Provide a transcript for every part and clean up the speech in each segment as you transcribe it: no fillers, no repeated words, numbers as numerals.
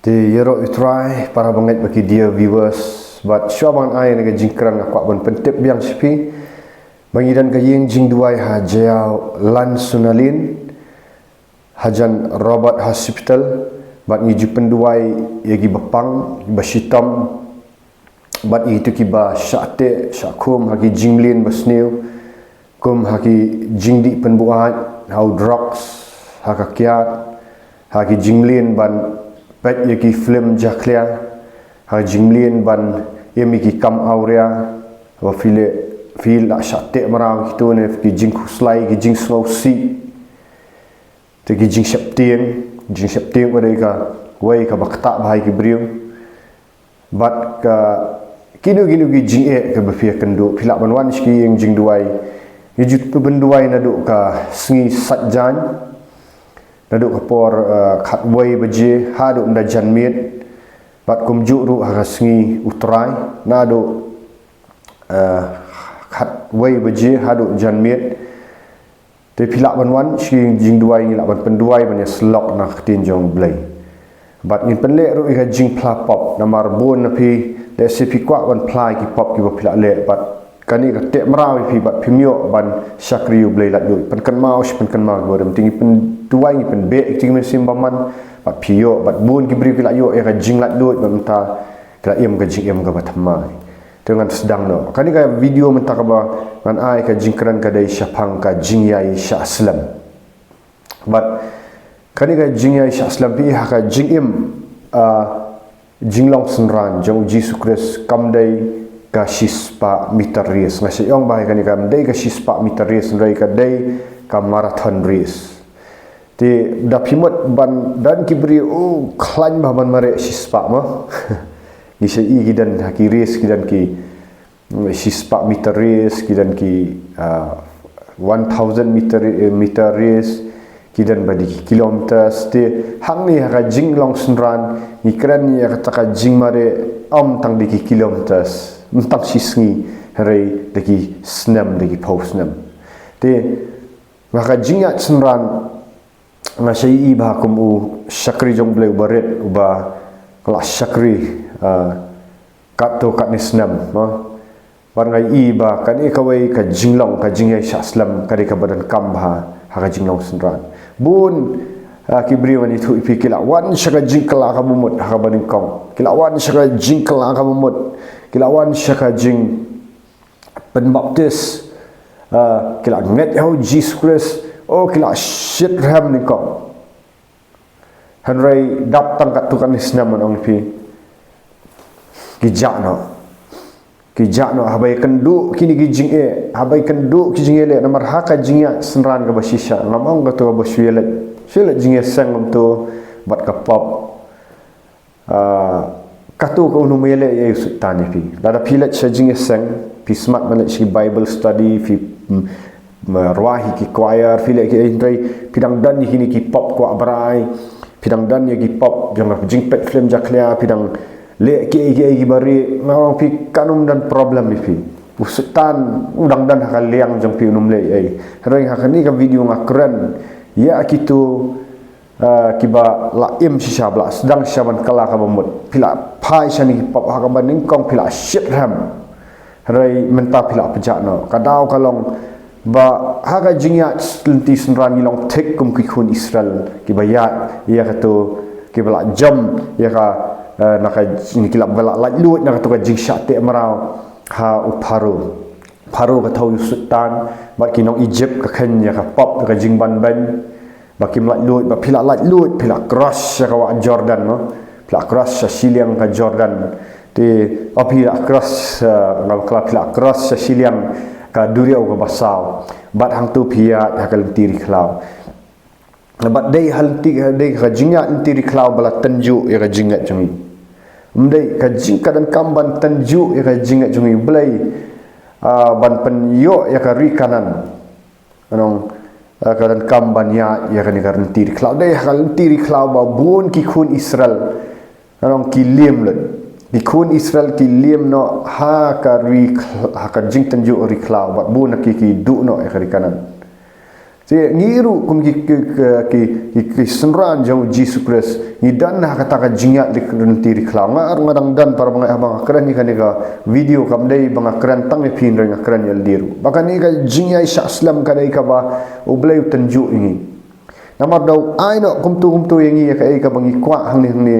Di yero utrai para banget bagi dia viewers but syabang ai naga jingkrang aku ban pentip biang sepi bangi dan kayeng jing duai hajau lan sunalin hajan Robert Hospital bat ngiju penduai yagi bapang basitam bat itu kiba syate syakum haki jinglin basneu kum haki jingdi penbuat hau drugs hakakiat haki jinglin ban pet yaki film jaklia ha jinglin ban yemi ki kam aurea wa fil la shatte mara kitu ne ki jing khuslai ki jing slosi te ki jing septieng wadai ka wai ka bakta bahai ki briu bat ka kinu ki jing ke bafia kendo phila banwan ski yang jing duai yujut penduai nadu ka sngi satjan naduk kapor khatway baje hadu nda janmit bat kumjuk ru hagasngi utrai nadu khatway baje hadu janmit te pilak banwan si jing duai ni lak ban penduai ban slok na khtin jong blai bat ngin penlek ru iga jing plapop na marbon na pi de sipi kwa ban plai ki pop ki ba pilak lek bat kani ka tek merawi pi bat pimyo ban syakriu blai lat du pen kan mau bodem tinggi pen tuai ni pen be tinggi mesim baman bat pio bat bun ki bri pilak yo ka jing lat du ban ta ka em ka jing em ka batmai dengan sedang no kani ka video menta ka ba ngan ai ka jingkran ka dai syapang ka jing yai sya aslam bat kani ka jing yai sya aslam pi ha ka jing em jinglong senran jong Jesus Christ kam dai ka shispa meter race ngasih yong bahai kan ikam day ka shispa meter race nrai ka day ka marathon race ti da pimot ban dan kibri klan bah ban mare shispa ma ni se i gidan haki race gidan ki shispa meter race gidan ki 1000 meter race gidan badi kilometers ti hang ni ha jinglong sunran ni kran ni ka ta jing mare tang di kilometers entang sisngi hari deki snam deki post snam te maka jingat senran ngasai iba kum u syakri jong bleu baret uba kala syakri kato kat ni snam wan ngai iba kan e kawai ka jinglong ka jingai syaslam kari ka badan kambha ha jinglong senran bun kibri wani thu ipikila wan syaka jingkala ka bumut ha baning kong kila wan syaka jingkala ka bumut kilawan syaka jing penbaptis kila nget hau Jesus Christ kila shit ram ni kong hanrai datang kat tukan Islam ong pi kijakno habai kendu kini kijing habai kendu kijing ele namar haka jingya senran ka basisha ngamong ka to basyelet syelet jingya sang to bat ka pop katu ko unu mele ye sultan pi dada pilat sajing sang pi smart man si bible study fi marwahi ki choir file ki indrai pidang dan ni hini ki pop ko abrai pidang dan ye ki pop jang jing pet film jaklia pidang le ki bari mau pi kanum dan problem pi sultan udang dan hakal liang jang pi unum le rai hakani ka video ngakren ya kitu kiba laim sisabla sedang syaban kala ka bamut pila pai sani pop ha ka baning kong pila shit ram rai menta pila pejakno kadau kalong ba ha ka jingya lenti senran ngilong tek kum ki khun Israel kiba ya katu kiba la jam ya ka naka ni kilap bala la lut na ka jing syate marau ha uparu paru ka thau sultan ba kinong Egypt ka kenya ka pop ka jing ban baki melat lut ba pila lat lut pila cross ka wa Jordan pila cross siliang ka Jordan ti pila cross pila cross siliang ka duriau ka basau bat hang tu pia hakal tiri klau bat dei hal ti dei ka jinga tiri klau bala tanju ya ka jinga jumi mdei ka jing kadan kamban tanju ya ka jinga jumi blai ban penyo ya ka ri kanan anong kadan kambanya ya kan karan tiri klau dai hal tiri klau ba bun ki khun Israel anong ki liem le ki khun Israel ki liem no ha ka ri ha ka jing tanju ri klau ba bun ki du no ya kari kanan Jadi ngiru kum ki senran jauh Jesus Christ ni dan nak kata ka jingat di kerenti di kelanga ngadang dan para bangai abang keren ni kan ni ka video kam dai bang keren tang ni pin reng keren yal diru bahkan ni ka jingai sya islam ka dai ka ba ublai tenju ini namar dau ai no kum tu yang ni ka ai ka bangi kwa hang ni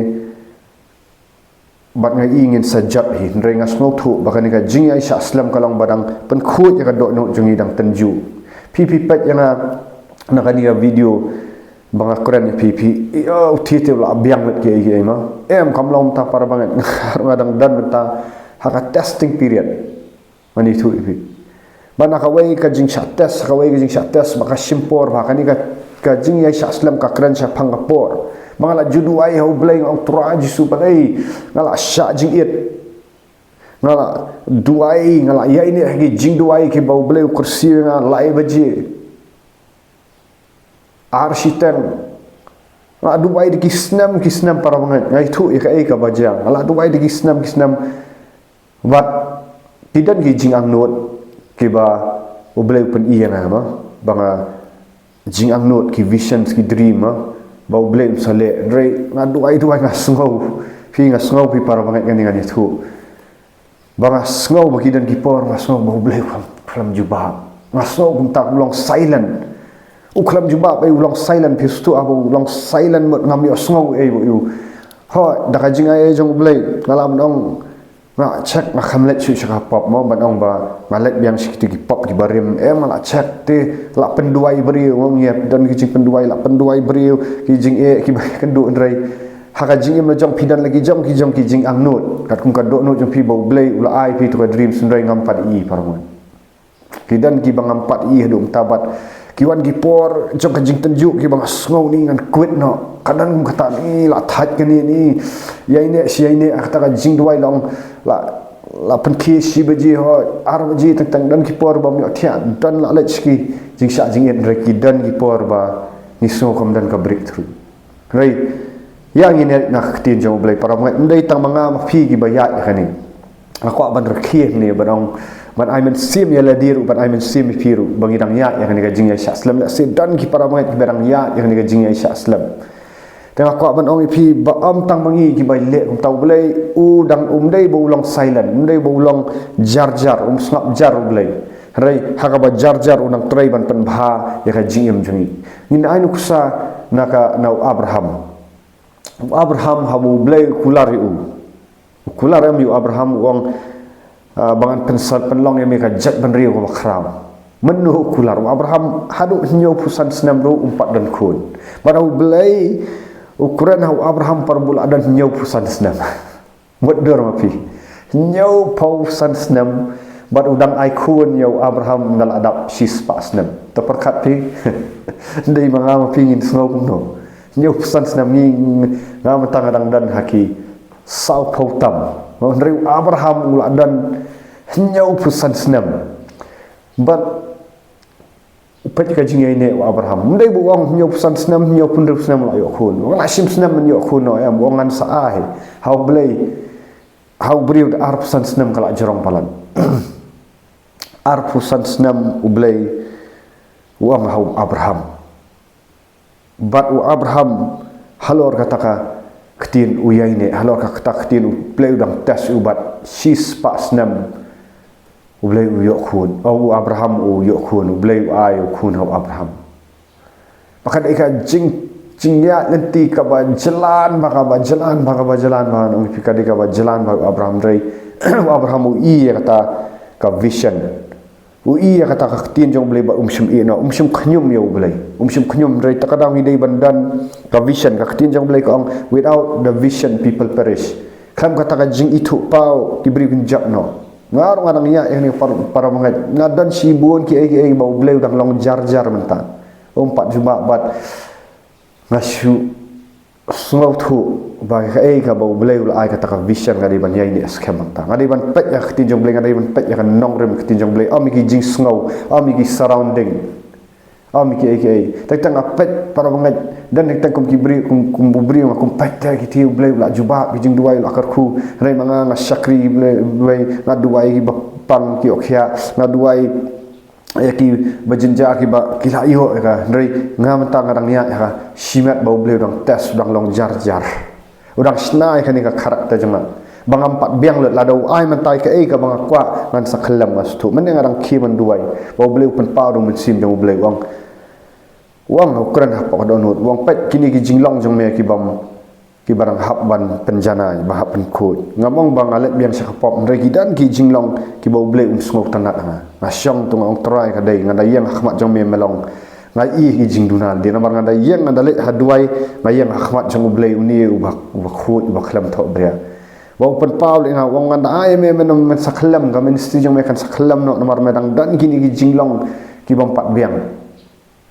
bat ngai ingin sajat hi reng asmo thu bahkan ni ka jingai sya islam kalang badang pen khut ya ka dok no jungi dang tenju pipi pet yang nak ni video bang akuran pipi titik lah biang met ke ma kam long ta para banget ngadang dan menta haka testing period mani tu ipi bana ka wei ka jing sha test maka simpor ba kan ni ka jing ya sha islam ka kran sha pangapor mangala judu ai ho blai ngau traji su pai ngala sha jing it ngala duai ngala ya ini lagi jing duai ke bau bleu kursi ngala lai baji arsitek ngala duai di kisnam para banget ngai tu ka bajang ngala duai di kisnam bat tidak ki jing ang not ke ba bleu pen iya na ma banga jing ang not ki visions ki dream ma bau bleu sale re ngala duai ngasngau pi para banget ngani tu bang asngau bagi dan kipor asngau mau beli kelam jubah asngau tak ulang silent kelam jubah ai ulang silent pistu abu ulang silent mot ngami asngau ai bu ho dak jing ai jong beli ngalam dong na check na khamlet su chaka pop mo banong ba malet biang sikti ki pop ki barim mala check te la penduai beri wong yep dan ki penduai la penduai beri ki jing ki kendu ndrai haka jing im jong pidan lagi jong ki jing ang not kat kum ka do not jong pi bau blai ula ai pi to ka dream sundai ngampat i parmon kidan ki bang ngampat i hedum tabat kiwan ki por jong ka jing tenju ki bang ngau ni ngan quit no kadan kum kata ni la that ke ni ya ini si ini kata ka jing duai long la pen ki si baji ho ar baji tang dan ki por bam yo thia dan la lech ki jing sha jing en re ki dan ki por ba ni so kom dan ka breakthrough right yang ini nak ketin jauh belai para mengat ndai tang manga mafi ki bayat kani aku ban rekhie ni badong ban ai men sim ya ladir ban ai men sim piru bangidang ya yang ni gajing ya islam la sedan ki para mengat ki barang ya yang ni gajing ya islam tengah aku ban ong pi ba am tang mangi ki bai le kum tau belai dang dai bo ulang silent dai bo ulang jar snap jar belai rai haka ba jar unang trai ban pen bha ya gajing em jungi ni ai nu kusa naka nau Abraham habu blai kular am yu Abraham wong bangan pensat penlong yang mereka jat benriu ko makram menu kular Abraham hadu nyo pusan senam ru umpat dan kun barau blai ukuran hau Abraham parbul adan nyo pusan senam modor mapi nyo pusan senam bat udang aikun nyo Abraham dal adap sis pa senam teperkat pi ndai manga mapi ngin sngau no nyo pesan senam ni ngam tangadang dan haki sau pautam dari Abraham ula dan nyo pesan senam but upat ka jingai ne Abraham ndai bu wong nyo pesan senam nyo pun senam la yo khun wong asim senam nyo khun no am wongan saai hau blai hau beriu ar pesan senam kala jorong palan ar pesan senam ublai wong hau Abraham bat Abraham halor kataka ketin uyai ne halor kata ketin play udang tes ubat sis pa senam ublay uyok khun Abraham uyok khun ublay ay khun hau Abraham maka ika jingya nanti ka ba jalan nong pika ka ba jalan ba Abraham rai Abraham kata ka vision kata ka ketin jong blay ba umsum khnyum yo blay umsum khnyum rai takadang hidai bandan ka vision ka ketin jong blay ko without the vision people perish kam kata ka jing itu pau diberi genjak no ngar ngarang ya yang para mengat ngadan sibun ki ai bau blay udang long jar mentan umpat juma bat ngasu sungau tu bagi ka bau blay ul ai kata ka vision ngadi ban yai ni scam mentan ngadi ban pet ya ketin jong blay ngadi ban pet ya kan nong rem ketin jong blay ami ki jing sungau ami ki surrounding ami ki ai tak tang pet para mengat dan kita kum kibri kum bubri kum pet ki tiu blay ul juba ki jing duai ul akar ku rai manga ngasakri blay ngaduai bapang ki okya ngaduai ki bajenja ki ba kila iyo ka ndrei ngam ta ngarang nya ka simat bau ble dang tes dang long jar udang snai ka ni ka karakter jema bangam pat biang le ladau ai man tai ka ka bang kwa ngan sakhalam mas tu men ngarang ki man duai bau ble pen pa do men sim jang ble wang ukran ha pa donut wang pet kini ki jinglong jang me ki bam ki barang hap ban penjana ba hap pen khut ngamong bang alet biang sakapop ndrei ki dan ki jinglong ki bau ble smok tanat nga syong tu ngong trai ka dei ngada yang khmat jang me melong ngai ki jingdunan di namar ngada yang ngada le haduai ngai yang khmat jang ble uni ubak khut ubak khlam tho bria wang pen paul nga wang ngada ai me men sakhalam ga ministry jang me kan sakhalam no namar medang dan kini ki jinglong ki bam pat biang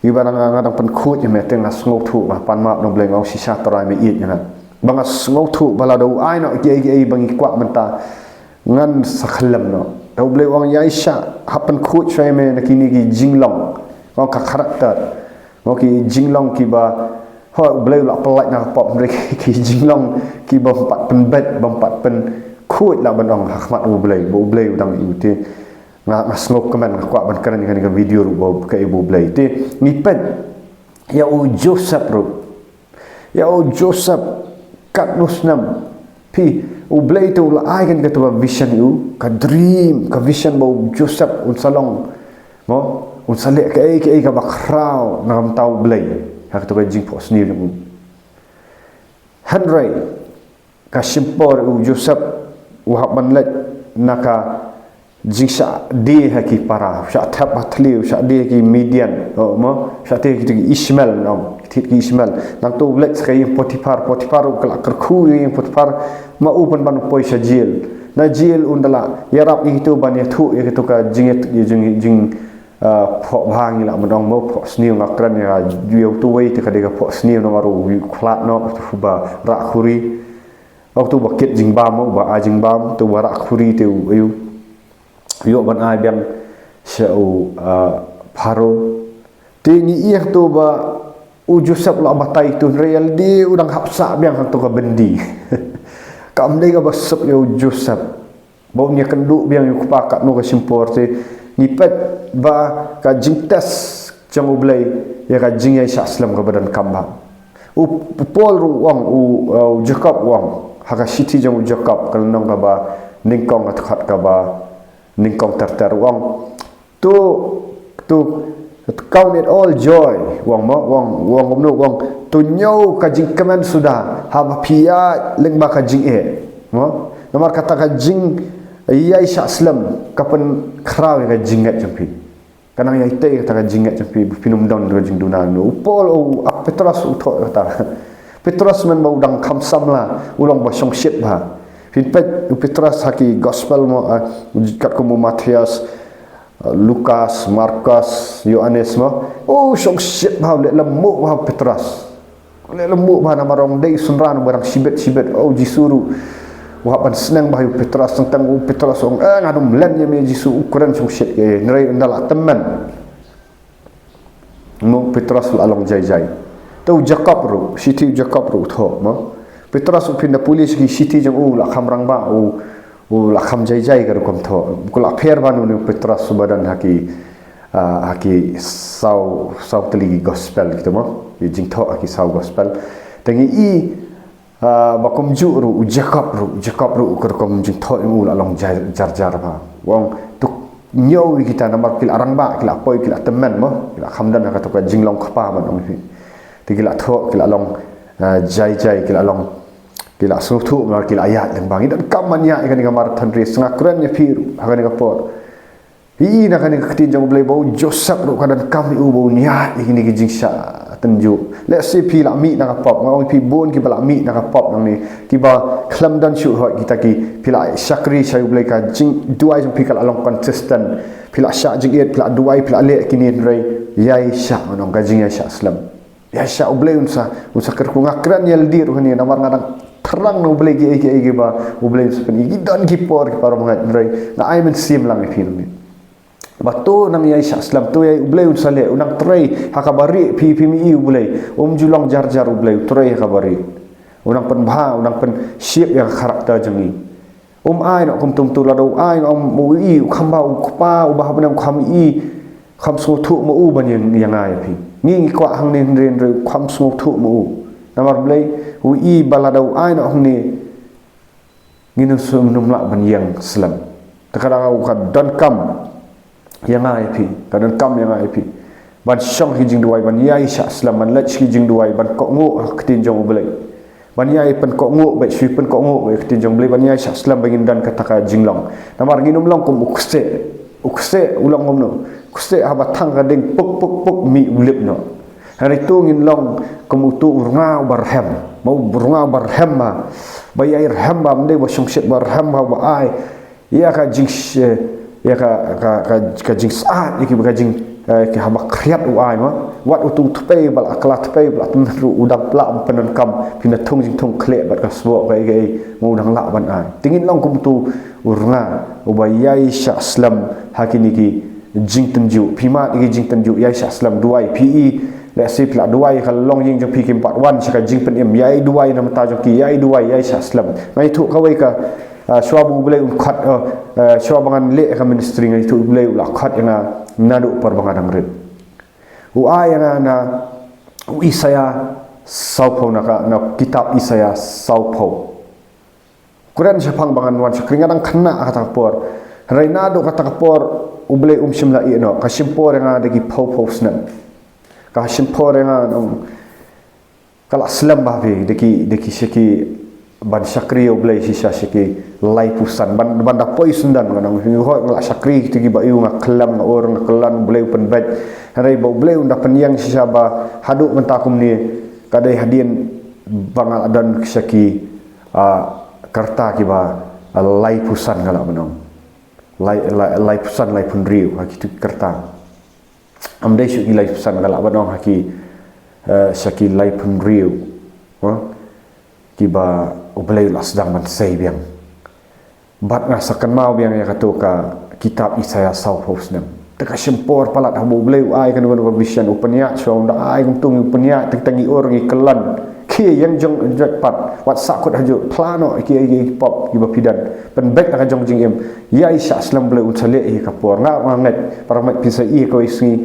ki barang ngadang pen khut je me teng ngok thu ma pan map no ble ngong sisa trai me it nga bang ngok thu balado ai no ki bang kwa menta ngan sakhalam no dau ble wang yai sha hapan khut chai me nakini ki jinglong ngong ka karakter ngong ki jinglong ki ba ho ble la pelak na pop mereka ki jinglong ki bam pat pen bet bam pat pen khut la bandong hakmat bo ble udang iu nga ngok kemen kwa ban kan ni video ru ka ibu ble ti ni pen ya o Joseph kat nusnam pi ublay tu la ai kan kata vision you ka dream ka vision bau Joseph un salong mo un sale ka ka bakrao ngam tau blay ha kata jing pos ni Henry ka simpor u Joseph wa banlet naka jingsha de ha ki para sha thap athliu sha de ki Midian mo sha te ki Ismail no thit ki Ismail nang tu blek kai Potifar kala kerkhu yang Potifar ma upan ban poi sha jil na jil undala yarap itu ban ya thu ya to ka jing pho bhang la madong mo pho sniu ngakran ya ju tu wei te ka de ka pho sniu no maru khlat no ba ra khuri waktu bakit jing bam mo ba ajing bam tu ra khuri te ayu yo ban ai biang shau pharo ti ni iah tu ba u Joseph la batai tu real di udang hapsa biang hang tu ka bendi kam dei ka basep yo Joseph bau nya kenduk biang yo kupakat no ka simpor ti ngipet ba ka jingtes jang ublai ya ka jing ai saslam ka badan kamba u Paul ru wang u Jacob wang haka city jang Jacob kal nong ka ba ningkong atkat ka ba ningkong terter wang tu count it all joy wang no wang tu nyau ka jing kemen sudah ha pia leng ba ka jing mo nomor kata ka jing yai saslam kapan kraw ka jingat jampi kanang yai te kata ka jingat jampi pinum down ka jing dunan no Paul Petrus utho kata Petrus men ba udang khamsam la ulang ba song shit ba Petrus haki gospel mo kat ko mo Matius Lukas Markus Yohanes mo song shit ba le lemu ba Petrus le lemu ba na marong dei sunran barang sibet jisuru wa ban senang ba Petrus tentang Petrus ngadum len ya me jisu ukuran song shit ke nrai ndala teman mo Petrus along jai tu Jacob ru city Jacob ru tho mo Petrus upinda pulis ki city jang la khamrang ba la kham jai ka kom tho kula pher banu ni Petrus subadan haki sau teligi gospel gitu mo jing tho haki sau gospel tengi bakom ju ru Jacob ru kom jing tho la long jar ba wong tu nyau kita namar kil arang ba kila poi kila temen mo kila khamdan ka to ka jing long khapa man ong hi kila tho kila long jai kila long kila sutu mar kila ayat yang bangi dan kamannya ikan gamar tandri sengakran nya piru akan ngapor ina kan ketin jang blai bau Joseph ru kadan kami bau niat ini ki jingsha tenju let's say pi la mi na pop ngau pi bon ki bala mi na pop nang ni ki ba khlam dan shu hoi kita ki pila syakri sai blai ka jing duai jang pi kala long consistent pila syak jing et pila duai pila le kini rei yai syak nong ka jing yai syak islam ya syak blai unsa kerku ngakran yel dir ni namar ngadang terang no boleh gi ba boleh sepen gi dan gi por ki paro mangat rai na ai men sim lang fi ni batu nang yai islam tu yai boleh usale unang trai hakabari pi mi boleh julang jar boleh trai hakabari unang pen bha unang pen siap yang karakter jengi ai nak kum tum tu la do ai mu khamba pa ubah benang khami ความสงบทุมาอูบันยังไงพี่งี้กว่าหังนี่เรียนรู้ความสงบทุมาอูนั่นหมายเลยอีบาลาดาวไอ้เนาะหังนี่งี้นุ่มนุ่มละบันยังสลัมแต่ก็เราก็ดันกัมยังไงพี่ก็ดันกัมยังไงพี่บันช่องที่จิงด้วยบันยัยชะสลัมบันเล็ดที่จิงด้วยบันเกาะงูกตินจงอุบเลยบันยัยเป็นเกาะงูแบบชีเป็นเกาะงูแบบกตินจงอุบเลยบันยัยชะสลัมบังอินดันkata kaจิงลองนั่นหมายงี้นุ่มลองกุมukse ulang ngomno ukse habatang kadeng puk mi ulip no hari tu ngin long kemutu urngau barhem mau urngau barhem ma bayai rhem ba mde wa shongset barhem ba wa ai ya ka jing ya ka jing saat iki ka jing ki haba kriat u ai ma wat utung tpe bal akla tpe bal ru udang pla penan kam pina thong jing thong khle bat ka svo ka ge mau dang la ban ai tingin long kemutu urnga ubayai sya islam hakini ki jing tenju phima ki jing tenju yai sya islam duai pe le sip la duai kal long ying jong pi kim part 1 sika jing pen em yai duai nam ta jong ki yai duai yai sya islam ngai thu ka wei ka swabu bele khat swabangan le ka ministry ngai thu bele la khat yang nadu perbangan rit u ayana na u isaya saupo na kitab isaya saupo Quran siapang bangan wan sakringa dang kena kata por Rainado kata por uble simla ino kasimpor nga dagi pau snan kasimpor nga kala slam ba deki siki ban sakri uble sisa siki lai pusan ban da poi sundan nang ho ngala sakri tigi ba yu ngaklam na or ngaklan uble pen bet rai ba uble unda penyang sisa ba hadu mentakum ni kadai hadien bangal adan siki karta kiba lai pusan ngala menong lai pusan lai pun riu haki tu kerta amdai syuk lai pusan galak banong haki syaki lai pun riu kiba ublay la sedang mansay biang bat ngasakan mau biang ya katu ka kitab Isaya Sauhos nam teka sempor palat habu ublay ai kan wan bisyan upanya so nda ai kuntung upanya tangi orang ikelan ki yang jong pat wat sakut haju plano ki pop kiba pidan pen back akan jong jing em ya isya islam ble utsale ka por nga manget para mat pisa I ko isi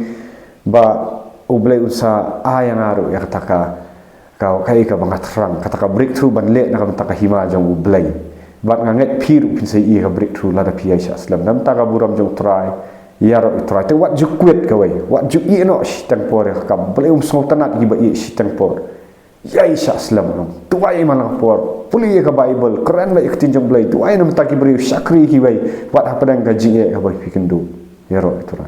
ba uble utsa ayang aru ya kataka kau kai ka bangat rang kataka breakthrough ban le na kataka hima jong uble bat nganget piru pisa I ka breakthrough la da pi isya islam nam ta ka buram jong try ya ro try te wat ju kwet ka wai wat ju I no sitang por ka ble sultanat giba I sitang por Yai sya islam tuai malang por puli ka bible Quran ba iktinjong blai tuai nam ta ki beri syakri ki bai wat hapadang ka jinge ka bai pikendu ya ro itu